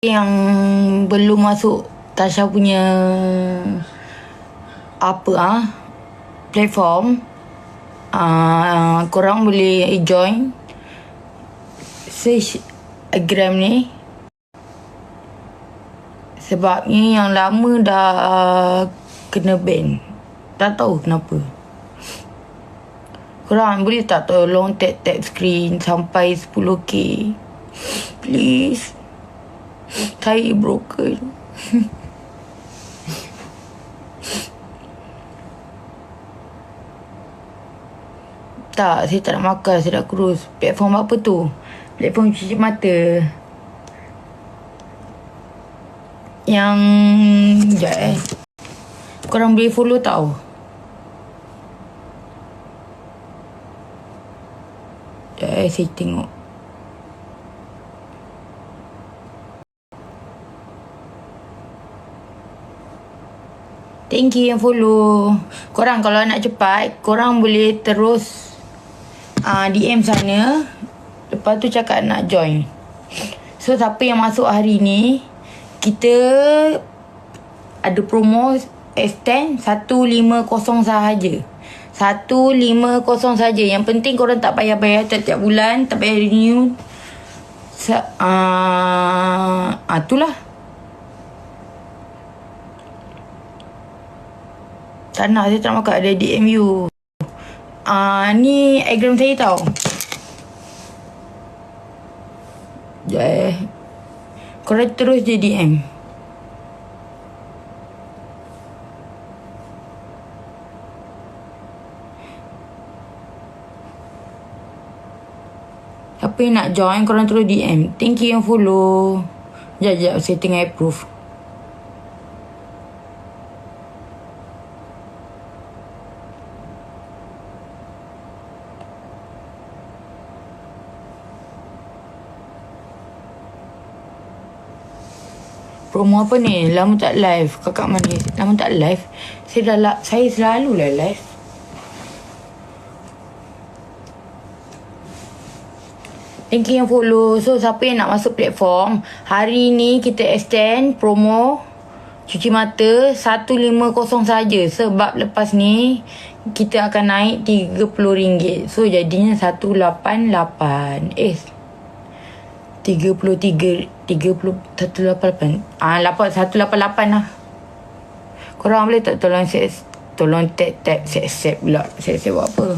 yang belum masuk Tasha punya platform, korang boleh join search Gram ni. Sebabnya yang lama dah kena ban. Tak tahu kenapa. Korang boleh tak tolong tap screen sampai 10k, please. Saya broken. Tak, saya tak nak makan, saya nak kurus. Platform apa tu? Platform cuci mata. Yang sekejap korang boleh follow tau. Sekejap saya tengok. Thank you yang follow. Korang kalau nak cepat, korang boleh terus DM sana. Lepas tu cakap nak join. So siapa yang masuk hari ni, kita ada promo extend 150 sahaja. 150 saja. Yang penting korang tak payah bayar tiap-tiap bulan, tak payah renew. Itulah. Tak nak, saya tak nak makan. Ada DM you. Ni Instagram saya tau. Sekejap korang terus je DM. Siapa yang nak join, korang terus DM. Thank you yang follow. Sekejap, saya tengah approve. Promo apa ni? Lama tak live. Kakak manis. Lama tak live. Saya selalu lah live. Thank you yang follow. So siapa yang nak masuk platform, hari ni kita extend promo cuci mata 150 saja. Sebab lepas ni kita akan naik RM30. So jadinya 188. 188 lah. Korang boleh tak tolong tap accept pula. Accept buat apa?